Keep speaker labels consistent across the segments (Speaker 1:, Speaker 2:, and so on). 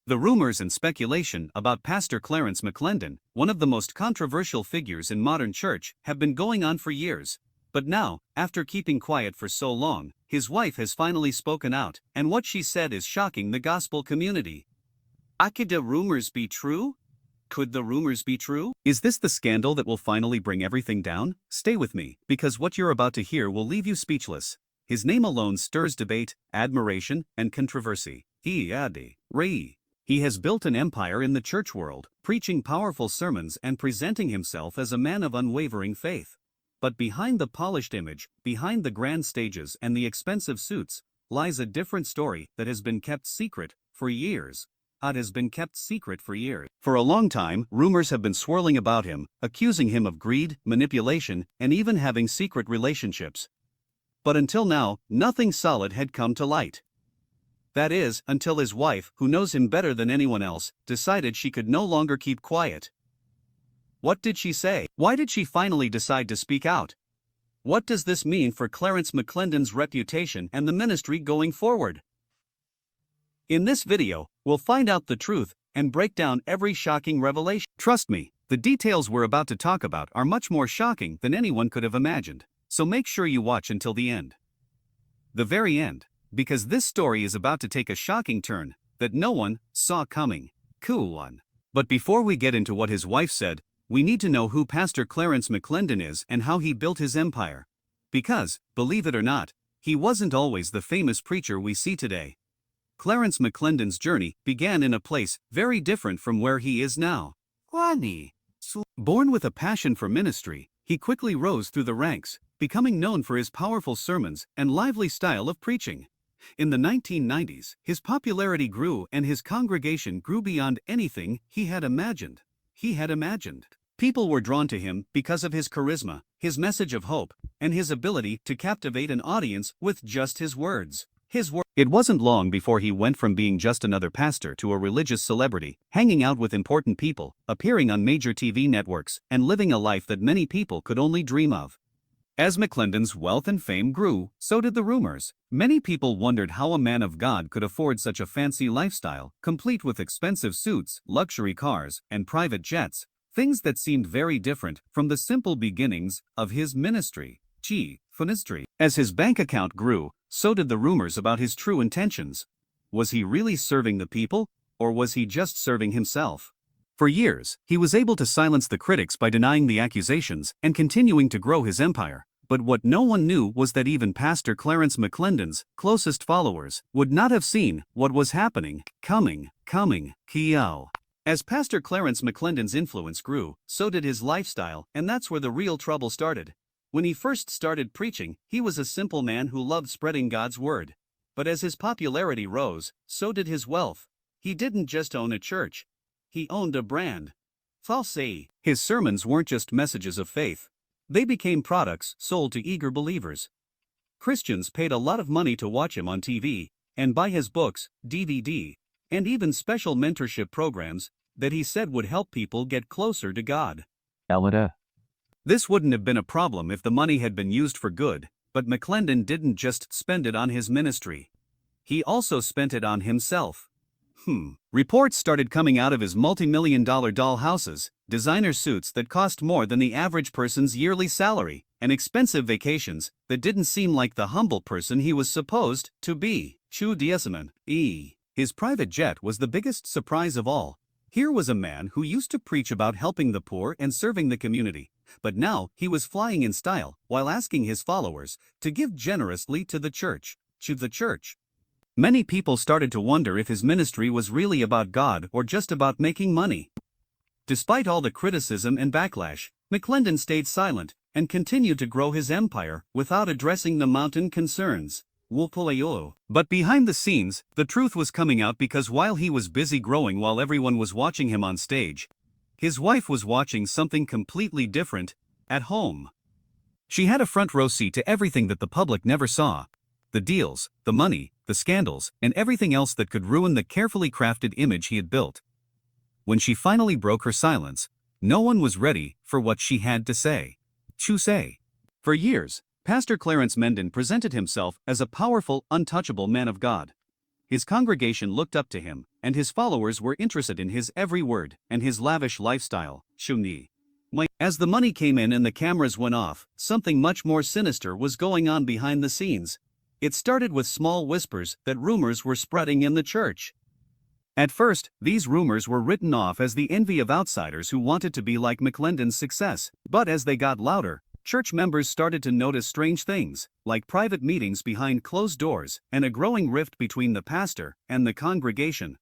Speaker 1: The rumors and speculation about Pastor Clarence McClendon, one of the most controversial figures in modern church, have been going on for years. But now, after keeping quiet for so long, his wife has finally spoken out, and what she said is shocking the gospel community. Could the rumors be true? Could the rumors be true? Is this the scandal that will finally bring everything down? Stay with me, because what you're about to hear will leave you speechless. His name alone stirs debate, admiration, and controversy. He has built an empire in the church world, preaching powerful sermons and presenting himself as a man of unwavering faith. But behind the polished image, behind the grand stages and the expensive suits, lies a different story that has been kept secret for years. For a long time, rumors have been swirling about him, accusing him of greed, manipulation, and even having secret relationships. But until now, nothing solid had come to light. That is, until his wife, who knows him better than anyone else, decided she could no longer keep quiet. What did she say? Why did she finally decide to speak out? What does this mean for Clarence McClendon's reputation and the ministry going forward? In this video, we'll find out the truth and break down every shocking revelation. Trust me, the details we're about to talk about are much more shocking than anyone could have imagined, so make sure you watch until the end. The very end. Because this story is about to take a shocking turn that no one saw coming. Cool one. But before we get into what his wife said, we need to know who Pastor Clarence McClendon is and how he built his empire. Because, believe it or not, he wasn't always the famous preacher we see today. Clarence McClendon's journey began in a place very different from where he is now. Born with a passion for ministry, he quickly rose through the ranks, becoming known for his powerful sermons and lively style of preaching. In the 1990s, his popularity grew and his congregation grew beyond anything he had imagined. People were drawn to him because of his charisma, his message of hope, and his ability to captivate an audience with just his words. It wasn't long before he went from being just another pastor to a religious celebrity, hanging out with important people, appearing on major TV networks, and living a life that many people could only dream of. As McClendon's wealth and fame grew, so did the rumors. Many people wondered how a man of God could afford such a fancy lifestyle, complete with expensive suits, luxury cars, and private jets, things that seemed very different from the simple beginnings of his ministry. As his bank account grew, so did the rumors about his true intentions. Was he really serving the people, or was he just serving himself? For years, he was able to silence the critics by denying the accusations and continuing to grow his empire. But what no one knew was that even Pastor Clarence McClendon's closest followers would not have seen what was happening, coming. As Pastor Clarence McClendon's influence grew, so did his lifestyle, and that's where the real trouble started. When he first started preaching, he was a simple man who loved spreading God's word. But as his popularity rose, so did his wealth. He didn't just own a church. He owned a brand. His sermons weren't just messages of faith. They became products sold to eager believers. Christians paid a lot of money to watch him on TV, and buy his books, DVD, and even special mentorship programs that he said would help people get closer to God. This wouldn't have been a problem if the money had been used for good, but McClendon didn't just spend it on his ministry. He also spent it on himself. Reports started coming out of his multi-million-dollar doll houses, designer suits that cost more than the average person's yearly salary, and expensive vacations that didn't seem like the humble person he was supposed to be. His private jet was the biggest surprise of all. Here was a man who used to preach about helping the poor and serving the community, but now he was flying in style while asking his followers to give generously to the church. Many people started to wonder if his ministry was really about God or just about making money. Despite all the criticism and backlash, McClendon stayed silent and continued to grow his empire without addressing the mounting concerns. But behind the scenes, the truth was coming out because while he was busy growing while everyone was watching him on stage, his wife was watching something completely different at home. She had a front row seat to everything that the public never saw. The deals, the money, the scandals, and everything else that could ruin the carefully crafted image he had built. When she finally broke her silence, no one was ready for what she had to say. For years, Pastor Clarence McClendon presented himself as a powerful, untouchable man of God. His congregation looked up to him, and his followers were interested in his every word and his lavish lifestyle. As the money came in and the cameras went off, something much more sinister was going on behind the scenes. It started with small whispers that rumors were spreading in the church. At first, these rumors were written off as the envy of outsiders who wanted to be like McClendon's success, but as they got louder, church members started to notice strange things, like private meetings behind closed doors and a growing rift between the pastor and the congregation.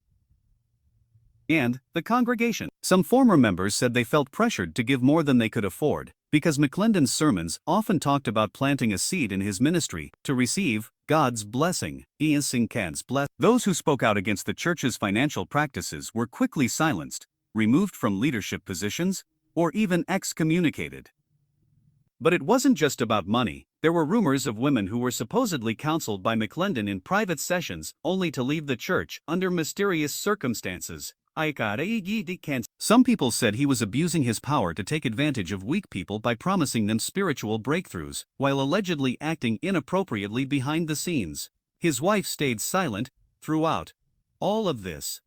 Speaker 1: Some former members said they felt pressured to give more than they could afford, because McClendon's sermons often talked about planting a seed in his ministry to receive God's blessing. Those who spoke out against the church's financial practices were quickly silenced, removed from leadership positions, or even excommunicated. But it wasn't just about money. There were rumors of women who were supposedly counseled by McClendon in private sessions only to leave the church under mysterious circumstances. Some people said he was abusing his power to take advantage of weak people by promising them spiritual breakthroughs, while allegedly acting inappropriately behind the scenes. His wife stayed silent throughout all of this.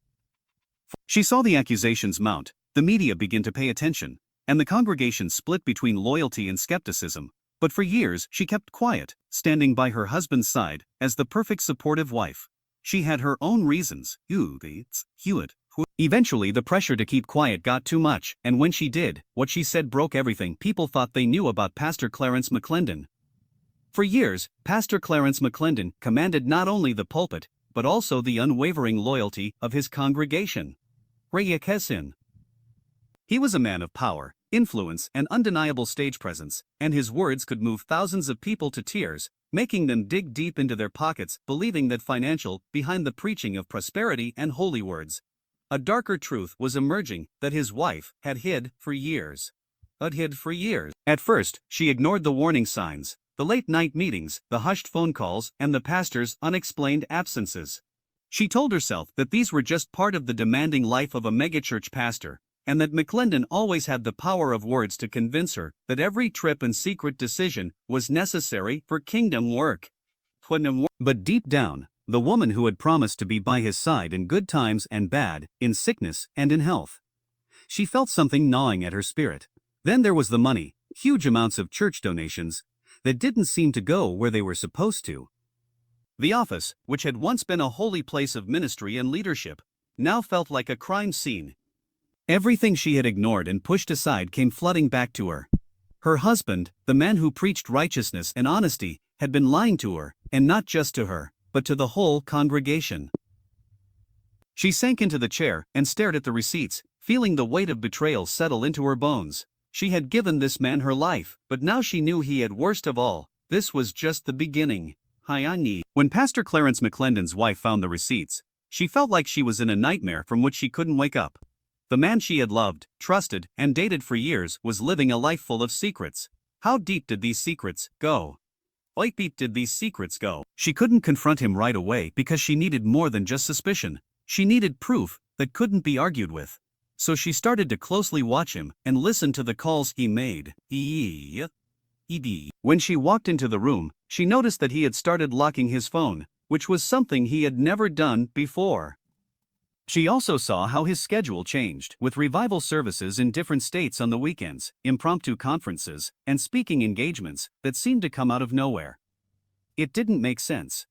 Speaker 1: She saw the accusations mount, the media begin to pay attention, and the congregation split between loyalty and skepticism. But for years she kept quiet, standing by her husband's side as the perfect supportive wife. She had her own reasons. Eventually the pressure to keep quiet got too much, and when she did, what she said broke everything people thought they knew about Pastor Clarence McClendon. For years, Pastor Clarence McClendon commanded not only the pulpit, but also the unwavering loyalty of his congregation. He was a man of power, influence, and undeniable stage presence, and his words could move thousands of people to tears, making them dig deep into their pockets, believing that financial behind the preaching of prosperity and holy words. A darker truth was emerging that his wife had hid for years. At first, she ignored the warning signs, the late-night meetings, the hushed phone calls, and the pastor's unexplained absences. She told herself that these were just part of the demanding life of a megachurch pastor, and that McClendon always had the power of words to convince her that every trip and secret decision was necessary for kingdom work. But deep down, the woman who had promised to be by his side in good times and bad, in sickness and in health. She felt something gnawing at her spirit. Then there was the money, huge amounts of church donations, that didn't seem to go where they were supposed to. The office, which had once been a holy place of ministry and leadership, now felt like a crime scene. Everything she had ignored and pushed aside came flooding back to her. Her husband, the man who preached righteousness and honesty, had been lying to her, and not just to her, but to the whole congregation. She sank into the chair and stared at the receipts, feeling the weight of betrayal settle into her bones. She had given this man her life, but now she knew he had worst of all. This was just the beginning. When Pastor Clarence McClendon's wife found the receipts, she felt like she was in a nightmare from which she couldn't wake up. The man she had loved, trusted, and dated for years was living a life full of secrets. How deep did these secrets go? She couldn't confront him right away because she needed more than just suspicion. She needed proof that couldn't be argued with. So she started to closely watch him and listen to the calls he made. When she walked into the room, she noticed that he had started locking his phone, which was something he had never done before. She also saw how his schedule changed, with revival services in different states on the weekends, impromptu conferences, and speaking engagements that seemed to come out of nowhere. It didn't make sense.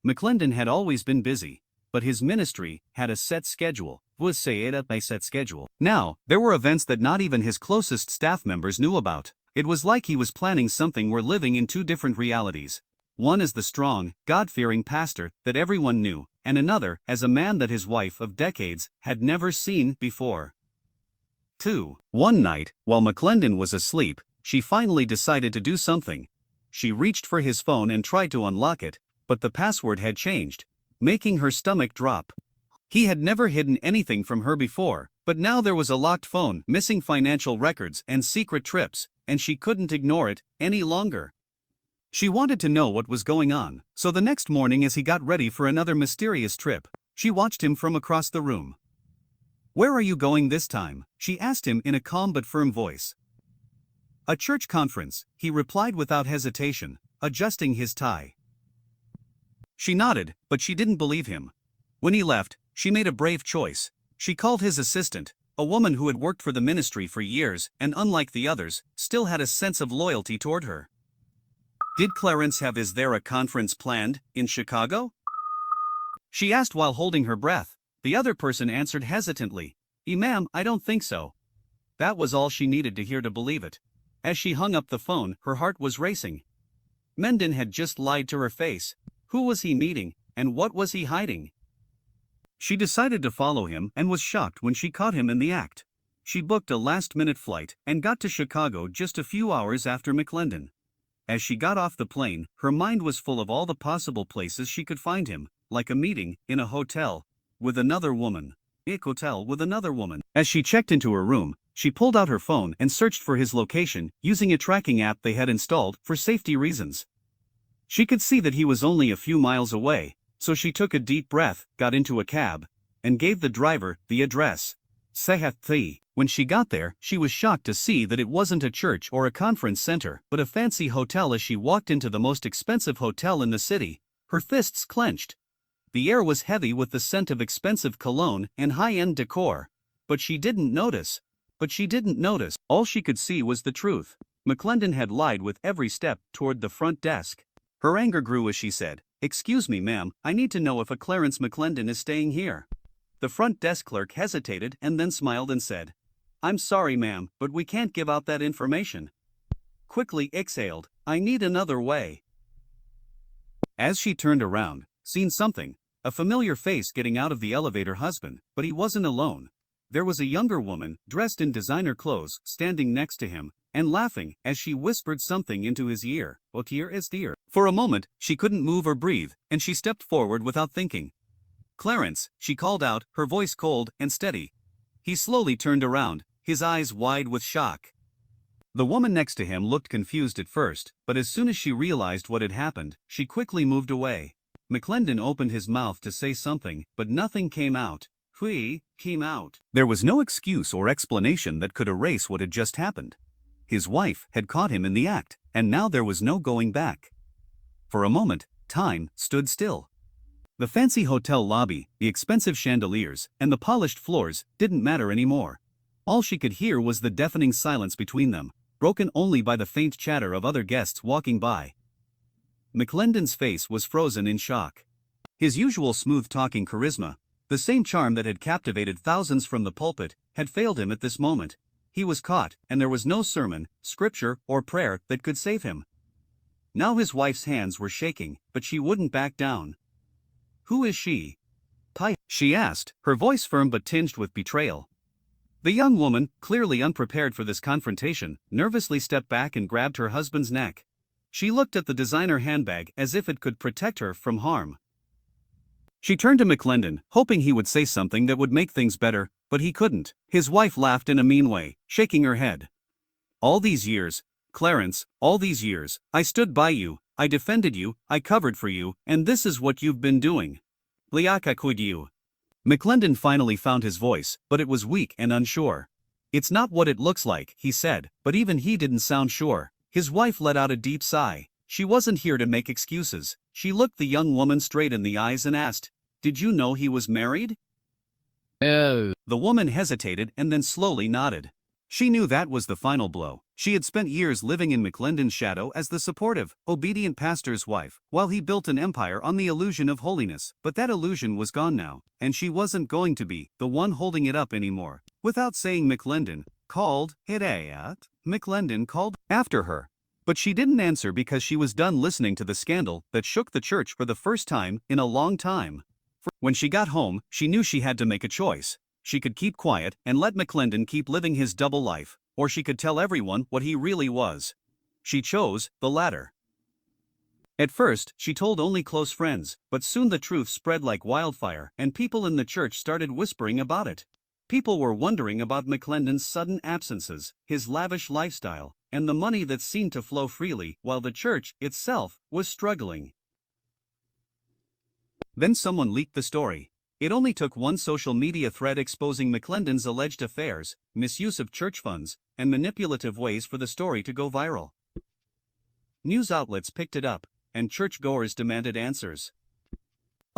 Speaker 1: McClendon had always been busy, but his ministry had a set schedule. Now, there were events that not even his closest staff members knew about. It was like he was planning something where living in two different realities. One as the strong, God-fearing pastor that everyone knew, and another as a man that his wife of decades had never seen before. 2. One night, while McClendon was asleep, she finally decided to do something. She reached for his phone and tried to unlock it, but the password had changed, making her stomach drop. He had never hidden anything from her before, but now there was a locked phone, missing financial records, and secret trips, and she couldn't ignore it any longer. She wanted to know what was going on, so the next morning as he got ready for another mysterious trip, she watched him from across the room. "Where are you going this time?" she asked him in a calm but firm voice. "A church conference," he replied without hesitation, adjusting his tie. She nodded, but she didn't believe him. When he left, she made a brave choice. She called his assistant, a woman who had worked for the ministry for years and, unlike the others, still had a sense of loyalty toward her. "Did Clarence have is there a conference planned in Chicago?" she asked while holding her breath. The other person answered hesitantly, "Ma'am, I don't think so." That was all she needed to hear to believe it. As she hung up the phone, her heart was racing. Mendon had just lied to her face. Who was he meeting, and what was he hiding? She decided to follow him and was shocked when she caught him in the act. She booked a last-minute flight and got to Chicago just a few hours after McClendon. As she got off the plane, her mind was full of all the possible places she could find him, like a meeting in a hotel with another woman. As she checked into her room, she pulled out her phone and searched for his location using a tracking app they had installed for safety reasons. She could see that he was only a few miles away, so she took a deep breath, got into a cab, and gave the driver the address. When she got there, she was shocked to see that it wasn't a church or a conference center, but a fancy hotel. As she walked into the most expensive hotel in the city, her fists clenched. The air was heavy with the scent of expensive cologne and high-end decor. But she didn't notice. All she could see was the truth. McClendon had lied with every step toward the front desk. Her anger grew as she said, "Excuse me, ma'am, I need to know if a Clarence McClendon is staying here." The front desk clerk hesitated and then smiled and said, "I'm sorry, ma'am, but we can't give out that information." Quickly exhaled, "I need another way." As she turned around, seen something, a familiar face getting out of the elevator. Husband, but he wasn't alone. There was a younger woman, dressed in designer clothes, standing next to him, and laughing as she whispered something into his ear. For a moment, she couldn't move or breathe, and she stepped forward without thinking. "Clarence," she called out, her voice cold and steady. He slowly turned around, his eyes wide with shock. The woman next to him looked confused at first, but as soon as she realized what had happened, she quickly moved away. McClendon opened his mouth to say something, but nothing came out. There was no excuse or explanation that could erase what had just happened. His wife had caught him in the act, and now there was no going back. For a moment, time stood still. The fancy hotel lobby, the expensive chandeliers, and the polished floors didn't matter anymore. All she could hear was the deafening silence between them, broken only by the faint chatter of other guests walking by. McClendon's face was frozen in shock. His usual smooth-talking charisma, the same charm that had captivated thousands from the pulpit, had failed him at this moment. He was caught, and there was no sermon, scripture, or prayer that could save him. Now his wife's hands were shaking, but she wouldn't back down. "Who is she?" she asked, her voice firm but tinged with betrayal. The young woman, clearly unprepared for this confrontation, nervously stepped back and grabbed her husband's neck. She looked at the designer handbag as if it could protect her from harm. She turned to McClendon, hoping he would say something that would make things better, but he couldn't. His wife laughed in a mean way, shaking her head. "All these years, Clarence, all these years, I stood by you, I defended you, I covered for you, and this is what you've been doing." McClendon finally found his voice, but it was weak and unsure. "It's not what it looks like," he said, but even he didn't sound sure. His wife let out a deep sigh. She wasn't here to make excuses. She looked the young woman straight in the eyes and asked, "Did you know he was married?"
Speaker 2: No.
Speaker 1: The woman hesitated and then slowly nodded. She knew that was the final blow. She had spent years living in McClendon's shadow as the supportive, obedient pastor's wife, while he built an empire on the illusion of holiness. But that illusion was gone now, and she wasn't going to be the one holding it up anymore. Without saying, McClendon called after her. But she didn't answer because she was done listening to the scandal that shook the church for the first time in a long time. When she got home, she knew she had to make a choice. She could keep quiet and let McClendon keep living his double life, or she could tell everyone what he really was. She chose the latter. At first, she told only close friends, but soon the truth spread like wildfire, and people in the church started whispering about it. People were wondering about McClendon's sudden absences, his lavish lifestyle, and the money that seemed to flow freely while the church itself was struggling. Then someone leaked the story. It only took one social media thread exposing McClendon's alleged affairs, misuse of church funds, and manipulative ways for the story to go viral. News outlets picked it up, and churchgoers demanded answers.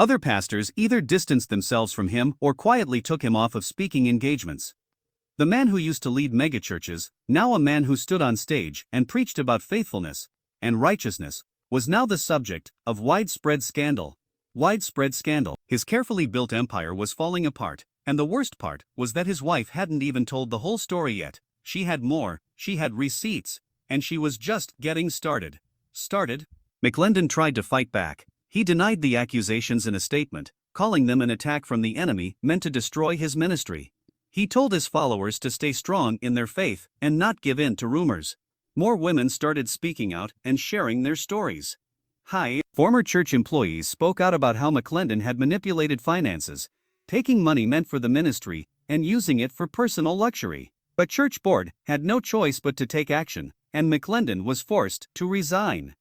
Speaker 1: Other pastors either distanced themselves from him or quietly took him off of speaking engagements. The man who used to lead megachurches, now a man who stood on stage and preached about faithfulness and righteousness, was now the subject of widespread scandal. Widespread scandal. His carefully built empire was falling apart, and the worst part was that his wife hadn't even told the whole story yet. She had more, she had receipts, and she was just getting started. McClendon tried to fight back. He denied the accusations in a statement, calling them an attack from the enemy meant to destroy his ministry. He told his followers to stay strong in their faith and not give in to rumors. More women started speaking out and sharing their stories. Former church employees spoke out about how McClendon had manipulated finances, taking money meant for the ministry and using it for personal luxury. But church board had no choice but to take action, and McClendon was forced to resign.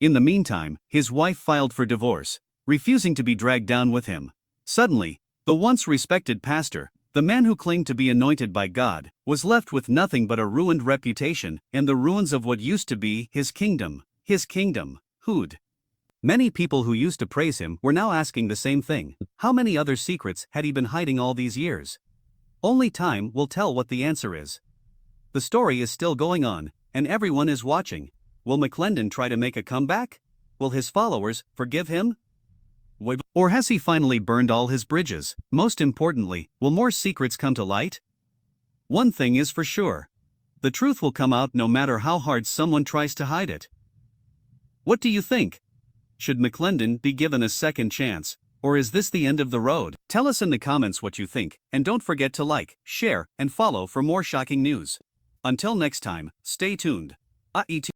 Speaker 1: In the meantime, his wife filed for divorce, refusing to be dragged down with him. Suddenly, the once respected pastor, the man who claimed to be anointed by God, was left with nothing but a ruined reputation and the ruins of what used to be his kingdom. Many people who used to praise him were now asking the same thing. How many other secrets had he been hiding all these years? Only time will tell what the answer is. The story is still going on, and everyone is watching. Will McClendon try to make a comeback? Will his followers forgive him? Or has he finally burned all his bridges? Most importantly, will more secrets come to light? One thing is for sure. The truth will come out no matter how hard someone tries to hide it. What do you think? Should McClendon be given a second chance, or is this the end of the road? Tell us in the comments what you think, and don't forget to like, share, and follow for more shocking news. Until next time, stay tuned.